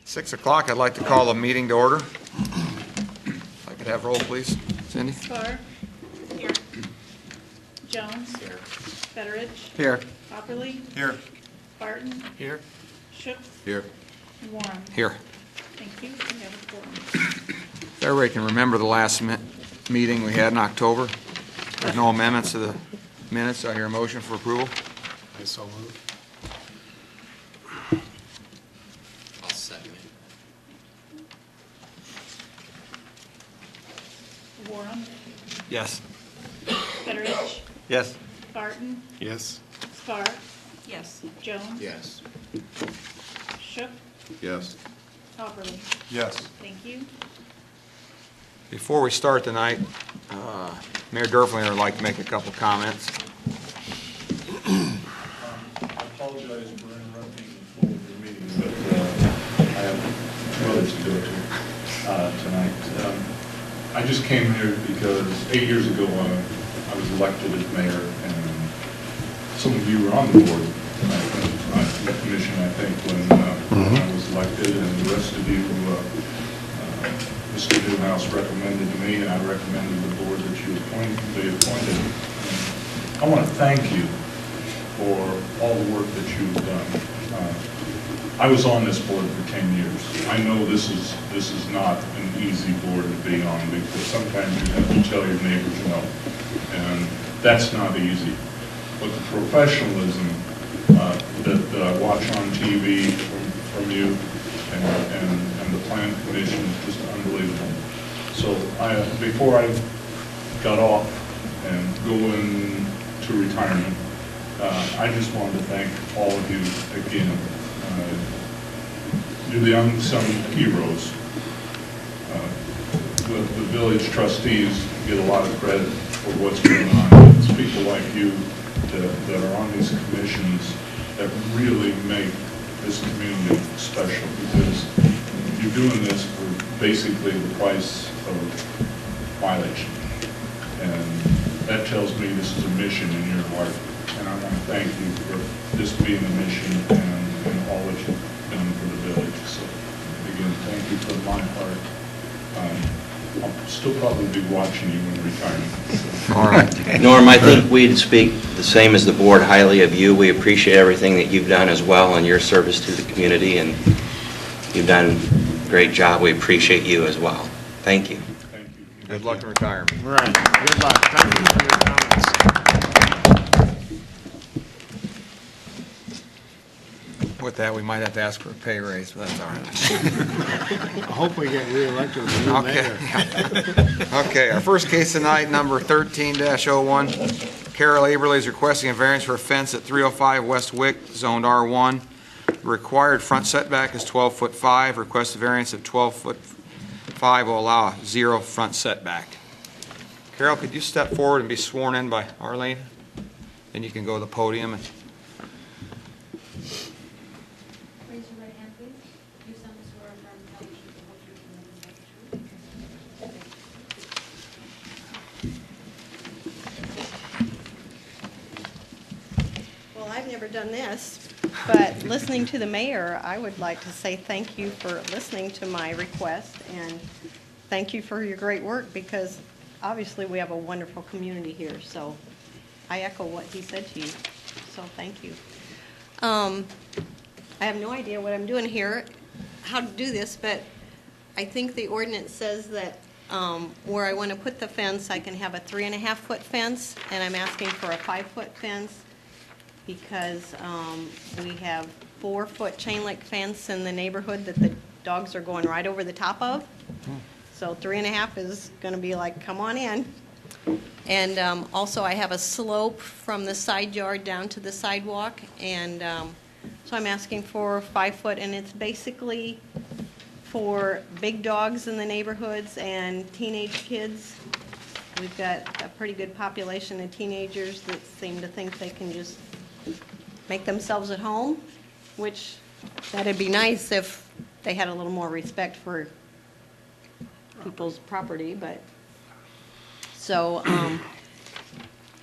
Six o'clock, I'd like to call the meeting to order. If I could have roll, please. Cindy? Spar. Here. Jones. Here. Fetteridge. Here. Hopperly. Here. Barton. Here. Shook. Here. And Warren. Here. Thank you. We have a quorum. If everybody can remember the last meeting we had in October, there's no amendments to the minutes. I hear a motion for approval. I so move. I'll second it. Warren. Yes. Fetteridge. Yes. Barton. Yes. Spar. Yes. Jones. Yes. Shook. Yes. Hopperly. Yes. Thank you. Before we start tonight, Mayor Derflinger would like to make a couple comments. I apologize for interrupting the flow of your meeting, but I have others to go to tonight. I just came here because 8 years ago I was elected as mayor, and some of you were on the board, the commission, I think, when I was elected, and the rest of you, Mr. Newhouse recommended to me, and I recommended to the board that you be appointed. And I want to thank you for all the work that you've done. I was on this board for 10 years. I know this is not an easy board to be on, because sometimes you have to tell your neighbors no, and that's not easy. But the professionalism that I watch on TV from you and the Plan Commission is just unbelievable. So before I got off and go into retirement, I just wanted to thank all of you again. You're the unsung heroes. The village trustees get a lot of credit for what's going on. It's people like you that are on these commissions that really make this community special, because you're doing this for basically the price of mileage. And that tells me this is a mission in your heart. And I want to thank you for this being a mission and all that you've done for the village. So again, thank you from my heart. I'll still probably be watching you in retirement. So. All right. Norm, I think we'd speak the same as the board highly of you. We appreciate everything that you've done as well and your service to the community, and you've done a great job. We appreciate you as well. Thank you. Thank you. Good luck in retirement. Right. Good luck. Thank you for your comments. With that, we might have to ask for a pay raise, but that's all right. I hope we get reelected as a new mayor. Okay, our first case tonight, number 13-01. Carol Aberle is requesting a variance for a fence at 305 West Wick, zoned R1. The required front setback is 12'5". Requested variance of 12'5" will allow a 0 front setback. Carol, could you step forward and be sworn in by Arlene? Then you can go to the podium. And Raise your right hand, please. You solemnly swear or affirm to tell the truth, the whole truth, and nothing but the truth. Well, I've never done this, but listening to the mayor, I would like to say thank you for listening to my request, and thank you for your great work, because obviously we have a wonderful community here, so I echo what he said to you, so thank you. I have no idea what I'm doing here, how to do this, but I think the ordinance says that where I want to put the fence, I can have a 3.5-foot fence, and I'm asking for a 5-foot fence, because we have 4-foot chain link fence in the neighborhood that the dogs are going right over the top of. So 3.5 is going to be like, come on in. And also I have a slope from the side yard down to the sidewalk, and so I'm asking for 5 foot, and it's basically for big dogs in the neighborhoods and teenage kids. We've got a pretty good population of teenagers that seem to think they can just make themselves at home, which that'd be nice if they had a little more respect for people's property, but, so,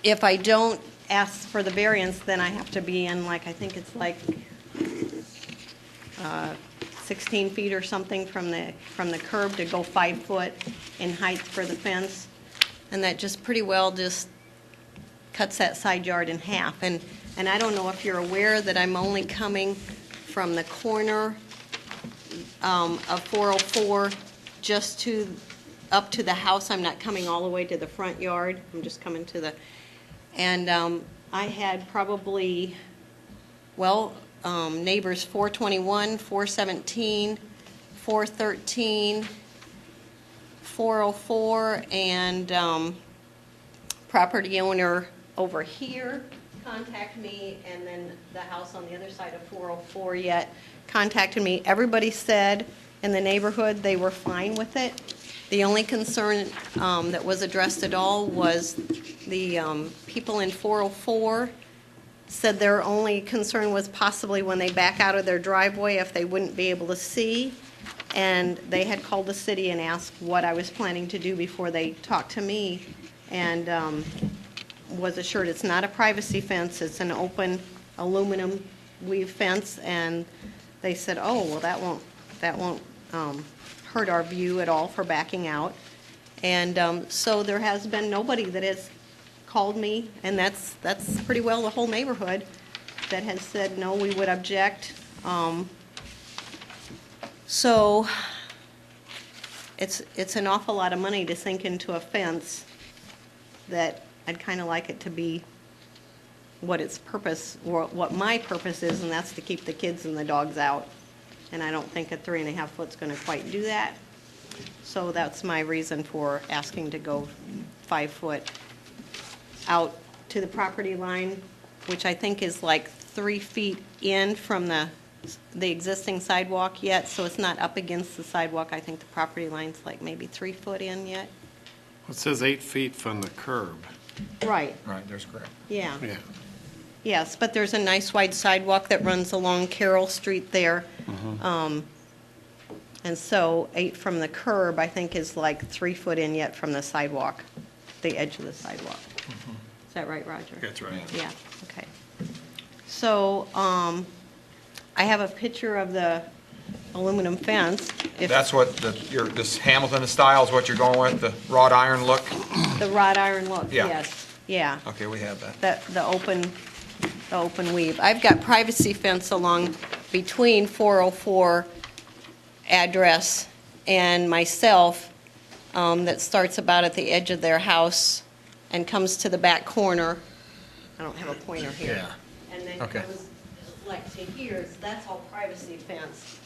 if I don't ask for the variance, then I have to be in like, I think it's like 16 feet or something from the curb to go 5 foot in height for the fence. And that just pretty well just cuts that side yard in half. And I don't know if you're aware that I'm only coming from the corner of 404 just up to the house. I'm not coming all the way to the front yard. I'm just coming to the, and I had probably, well, neighbors 421, 417, 413, 404, and property owner over here contact me, and then the house on the other side of 404 yet contacted me. Everybody said in the neighborhood they were fine with it. The only concern that was addressed at all was the people in 404 said their only concern was possibly when they back out of their driveway if they wouldn't be able to see. And they had called the city and asked what I was planning to do before they talked to me, and was assured it's not a privacy fence, it's an open aluminum weave fence. And they said, oh, well, that won't hurt our view at all for backing out. And so there has been nobody that has called me, and that's pretty well the whole neighborhood that has said, no, we would object. So it's an awful lot of money to sink into a fence that I'd kind of like it to be what its purpose, or what my purpose is, and that's to keep the kids and the dogs out. And I don't think a 3.5 foot's going to quite do that. So that's my reason for asking to go 5 foot out to the property line, which I think is like 3 feet in from the existing sidewalk yet, so it's not up against the sidewalk. I think the property line's like maybe 3 foot in yet. It says 8 feet from the curb. Right, Right, there's correct. yeah. Yeah. Yes, but there's a nice wide sidewalk that runs along Carroll Street there. And so 8 from the curb, I think, is like 3 foot in yet from the sidewalk, the edge of the sidewalk. Is that right, Roger? That's right. Yeah, okay. So, I have a picture of the aluminum fence. If That's what this Hamilton style is what you're going with, the wrought iron look? the wrought iron look, Yeah. yes, yeah. Okay, we have that. The open weave. I've got privacy fence along between 404 address and myself, that starts about at the edge of their house and comes to the back corner. I don't have a pointer here. Yeah. And then Okay. goes like to here, so that's all privacy fence.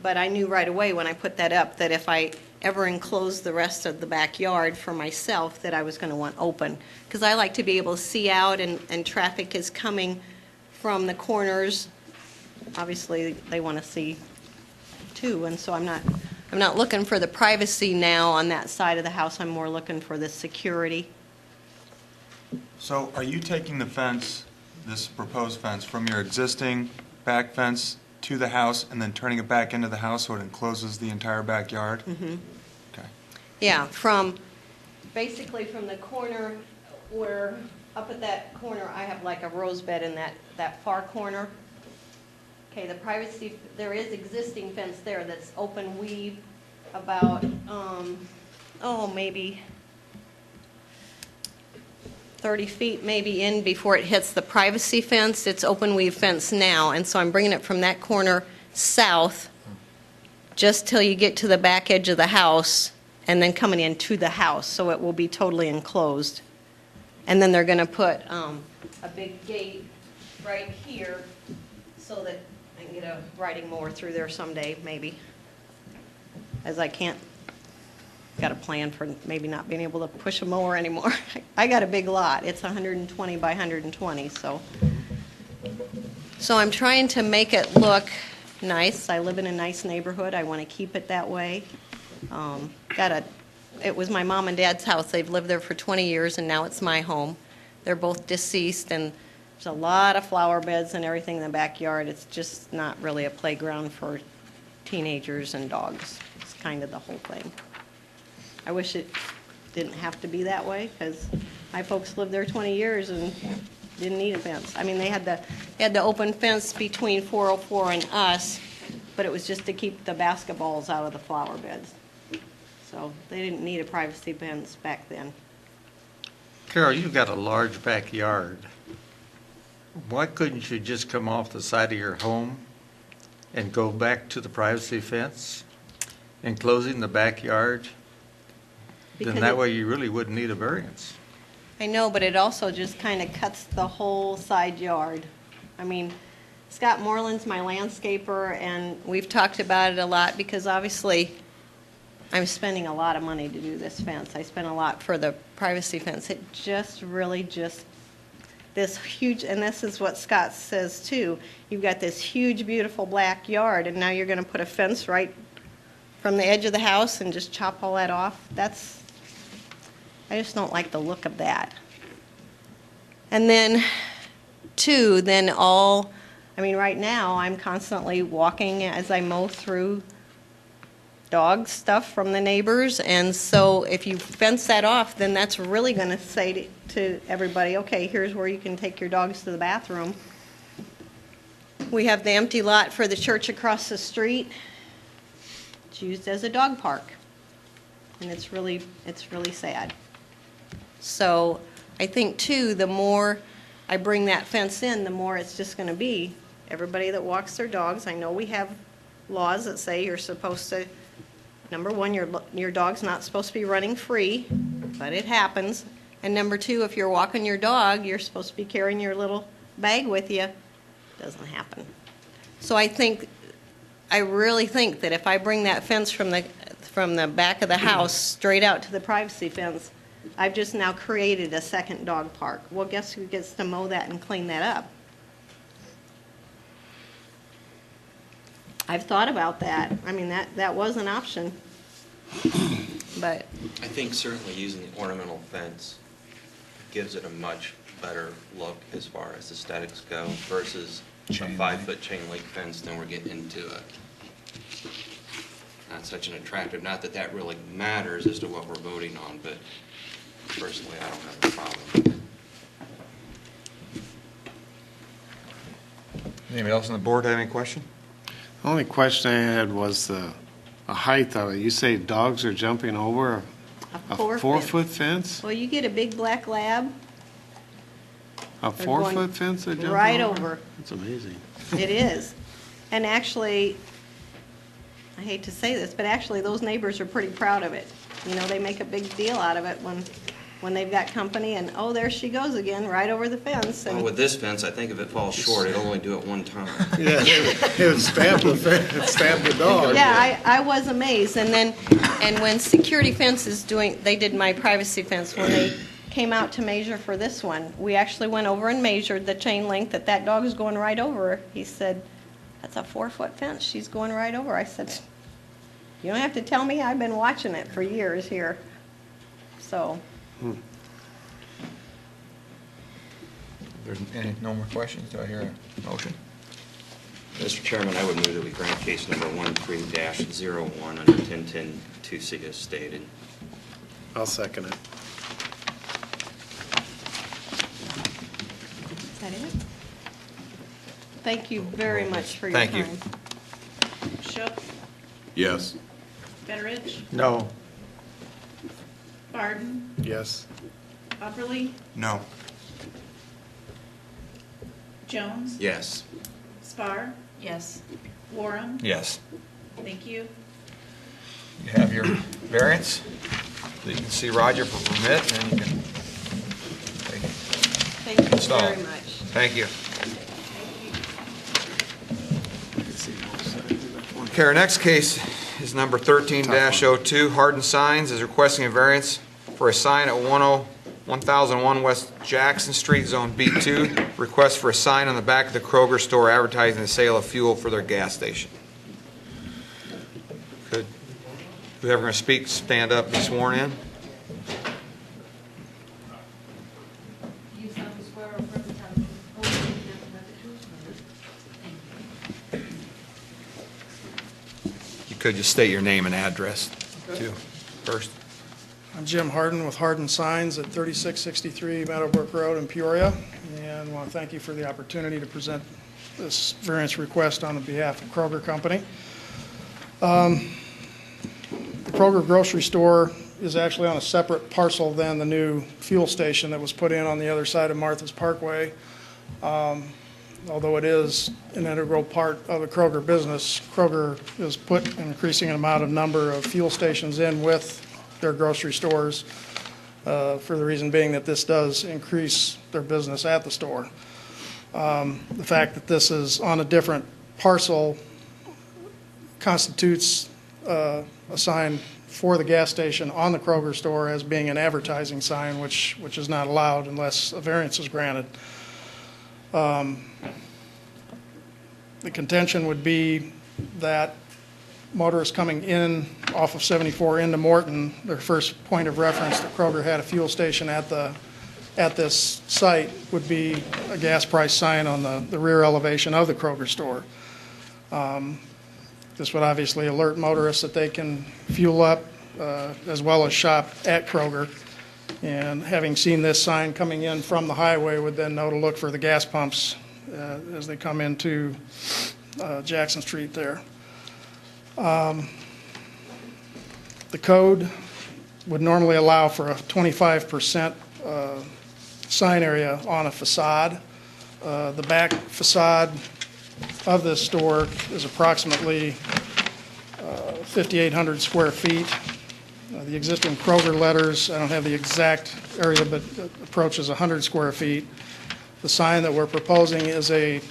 But I knew right away when I put that up that if I ever enclosed the rest of the backyard for myself, that I was going to want open. Because I like to be able to see out, and traffic is coming from the corners. Obviously, they want to see too, and so I'm not looking for the privacy now on that side of the house. I'm more looking for the security. So are you taking the fence, this proposed fence, from your existing back fence to the house and then turning it back into the house so it encloses the entire backyard? Mm-hmm. Okay. Yeah, basically from the corner where, up at that corner, I have like a rose bed in that far corner. Okay, the privacy, there is existing fence there that's open weave about, maybe 30 feet maybe in before it hits the privacy fence. It's open weave fence now, and so I'm bringing it from that corner south just till you get to the back edge of the house, and then coming into the house, so it will be totally enclosed. And then they're going to put a big gate right here so that I can get a riding mower through there someday, maybe. As I can't, got a plan for maybe not being able to push a mower anymore. I got a big lot. It's 120 by 120, so I'm trying to make it look nice. I live in a nice neighborhood. I want to keep it that way. It was my mom and dad's house. They've lived there for 20 years, and now it's my home. They're both deceased, and there's a lot of flower beds and everything in the backyard. It's just not really a playground for teenagers and dogs. It's kind of the whole thing. I wish it didn't have to be that way, because my folks lived there 20 years and didn't need a fence. I mean, they had the open fence between 404 and us, but it was just to keep the basketballs out of the flower beds. So they didn't need a privacy fence back then. Carol, you've got a large backyard. Why couldn't you just come off the side of your home and go back to the privacy fence, enclosing the backyard? Then that way you really wouldn't need a variance. I know, but it also just kind of cuts the whole side yard. I mean, Scott Moreland's my landscaper, and we've talked about it a lot because obviously I'm spending a lot of money to do this fence. I spent a lot for the privacy fence. It just really this huge, and this is what Scott says too, you've got this huge, beautiful black yard, and now you're going to put a fence right from the edge of the house and just chop all that off. I just don't like the look of that. And then, too, right now, I'm constantly walking as I mow through dog stuff from the neighbors, and so if you fence that off, then that's really going to say to everybody, okay, here's where you can take your dogs to the bathroom. We have the empty lot for the church across the street. It's used as a dog park, and it's really sad. So I think, too, the more I bring that fence in, the more it's just going to be everybody that walks their dogs. I know we have laws that say you're supposed to, number one, your dog's not supposed to be running free, but it happens. And number two, if you're walking your dog, you're supposed to be carrying your little bag with you. Doesn't happen. So I really think that if I bring that fence from the back of the house straight out to the privacy fence, I've just now created a second dog park. Well, guess who gets to mow that and clean that up? I've thought about that. I mean, that was an option. But I think certainly using the ornamental fence gives it a much better look as far as aesthetics go versus a 5-foot chain link fence. Then we're getting into not such an attractive, not that really matters as to what we're voting on, but personally, I don't have a problem with it. Anybody else on the board have any question? The only question I had was the height of it. You say dogs are jumping over a 4-foot fence? well, you get a big black lab. A They're going 4-foot fence they're jumping right over? over. That's amazing. It is. And actually, I hate to say this, but actually those neighbors are pretty proud of it. You know, they make a big deal out of it when they've got company and, oh, there she goes again, right over the fence. Well, And with this fence, I think if it falls short, it'll only do it one time. Yeah, it would stamp the dog. yeah, I was amazed. And when Security Fence they did my privacy fence, when they came out to measure for this one, we actually went over and measured the chain length that dog is going right over. He said, that's a 4-foot fence. She's going right over. I said, you don't have to tell me. I've been watching it for years here. So. There's no more questions? Do I hear a motion? Mr. Chairman, I would move that we grant case number 13-01 under 1010-2C as stated. I'll second it. Is that it? Thank you very much for your Thank time. you. Shook, Yes. Betteridge, No. Barden, Yes. Upperly, No. Jones, Yes. Spar. Yes. Warren. Yes. Thank you. You have your variance. So you can see Roger for permit, and then you can take it. Thank you Install. very much. Thank you. Okay, our next case is number 13-02. Hardin Signs is requesting a variance for a sign at 1001 West Jackson Street, Zone B2. Request for a sign on the back of the Kroger store advertising the sale of fuel for their gas station. Could whoever going to speak stand up and be sworn in? You solemnly swear or affirm to tell the truth, the whole truth, and nothing but the truth? Thank you. could you state your name and address, too, first? I'm Jim Harden with Harden Signs at 3663 Meadowbrook Road in Peoria, and want to thank you for the opportunity to present this variance request on behalf of Kroger Company. The Kroger grocery store is actually on a separate parcel than the new fuel station that was put in on the other side of Martha's Parkway. Although it is an integral part of the Kroger business, Kroger has put an increasing amount of number of fuel stations in with their grocery stores, for the reason being that this does increase their business at the store. The fact that this is on a different parcel constitutes a sign for the gas station on the Kroger store as being an advertising sign, which is not allowed unless a variance is granted. The contention would be that motorists coming in off of 74 into Morton, their first point of reference that Kroger had a fuel station at this site would be a gas price sign on the rear elevation of the Kroger store. This would obviously alert motorists that they can fuel up as well as shop at Kroger. And having seen this sign coming in from the highway would then know to look for the gas pumps as they come into Jackson Street there. The code would normally allow for a 25% sign area on a facade. The back facade of this store is approximately 5,800 square feet. The existing Kroger letters, I don't have the exact area, but it approaches 100 square feet. The sign that we're proposing is a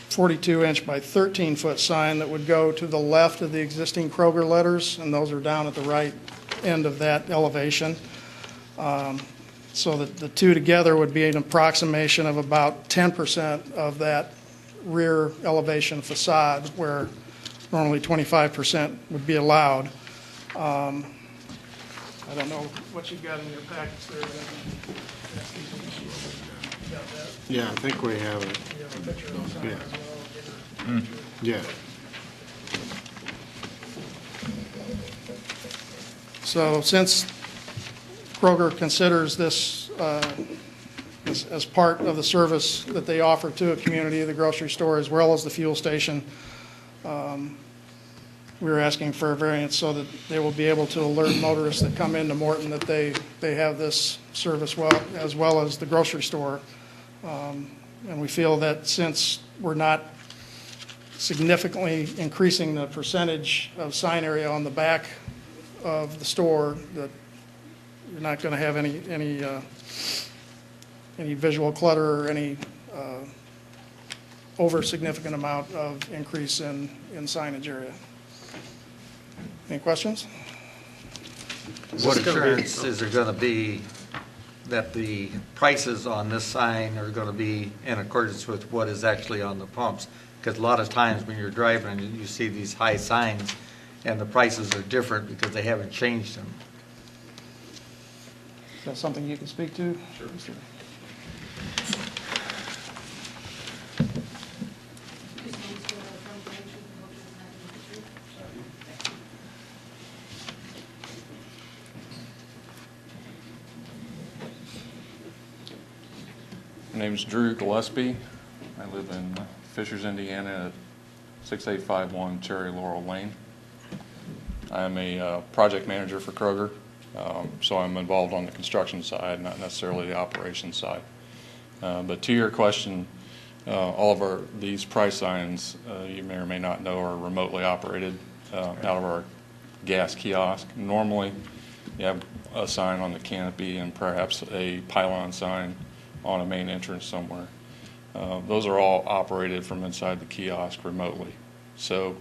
42-inch by 13-foot sign that would go to the left of the existing Kroger letters, and those are down at the right end of that elevation. So that the two together would be an approximation of about 10% of that rear elevation facade, where normally 25% would be allowed. I don't know what you've got in your packets there. Yeah, I think we have it. You have a picture of the sign Yeah. as well. Yeah. So since Kroger considers this as part of the service that they offer to a community, the grocery store as well as the fuel station, we're asking for a variance so that they will be able to alert motorists that come into Morton that they have this service as well as the grocery store. And we feel that since we're not significantly increasing the percentage of sign area on the back of the store, that you're not going to have any visual clutter or any over significant amount of increase in signage area. Any questions? What assurance is there going to be that the prices on this sign are going to be in accordance with what is actually on the pumps? Because a lot of times when you're driving, you see these high signs, and the prices are different because they haven't changed them. Is that something you can speak to? Sure. My name's Drew Gillespie. I live in Fishers, Indiana at 6851 Cherry Laurel Lane. I'm a project manager for Kroger, so I'm involved on the construction side, not necessarily the operations side. But to your question, all of these price signs, you may or may not know, are remotely operated out of our gas kiosk. Normally, you have a sign on the canopy and perhaps a pylon sign on a main entrance somewhere. Those are all operated from inside the kiosk remotely. So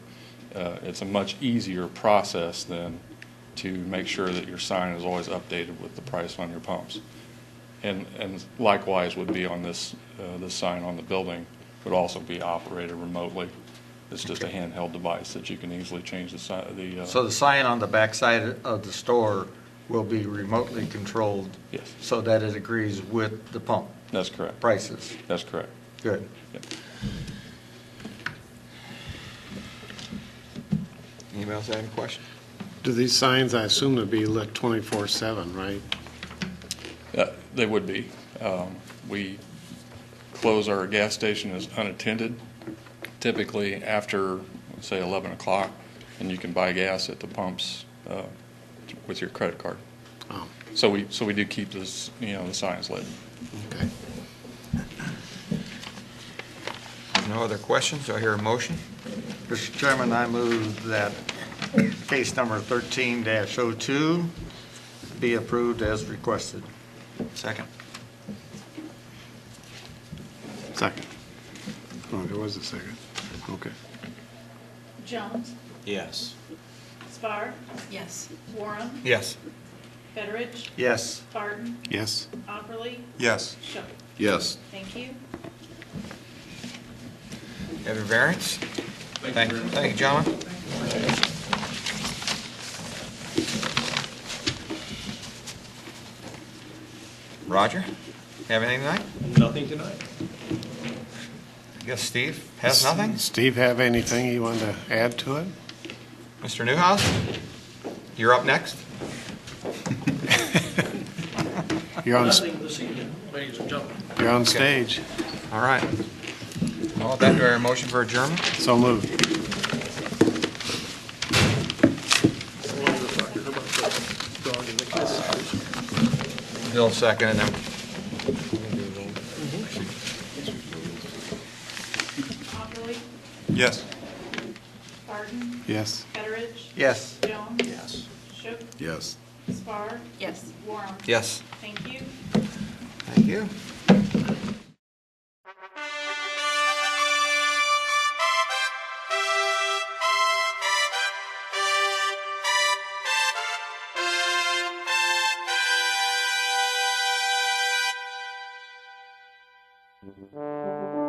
it's a much easier process than to make sure that your sign is always updated with the price on your pumps. And likewise would be on this sign on the building, would also be operated remotely. It's just a handheld device that you can easily change the sign. So the sign on the back side of the store will be remotely controlled? Yes. So that it agrees with the pump? That's correct. Prices? That's correct. Good. Yep. Anybody else have any questions? Do these signs, I assume, to be lit 24/7, right? They would be. We close our gas station as unattended, typically after, say, 11 o'clock, and you can buy gas at the pumps with your credit card. Oh, So we do keep this, the signs lit. okay. No other questions? Do I hear a motion? Mr. Chairman, I move that case number 13-02 be approved as requested. Second. Second. Oh, there was a second. Okay. Jones, Yes. Spar. Yes. Warren, Yes. Fedorich, Yes. Barton, Yes. Opperly, Yes. Schob. Yes. Thank you. You have your variance? Thank you, gentlemen. Roger, have anything tonight? Nothing tonight. I guess Steve has nothing? Steve have anything he wanted to add to it? Mr. Newhouse, you're up next. You're on, Nothing this evening, ladies and gentlemen. you're on stage. All right. Well, with that, do I hear a motion for adjournment? So moved. Bill second, and then Opperly, Yes. Barton, Yes. Fedorich, Yes. Jones. Yes. Schob. Yes. Spar. Yes. Warren. yes. Thank you. Thank you. Yes.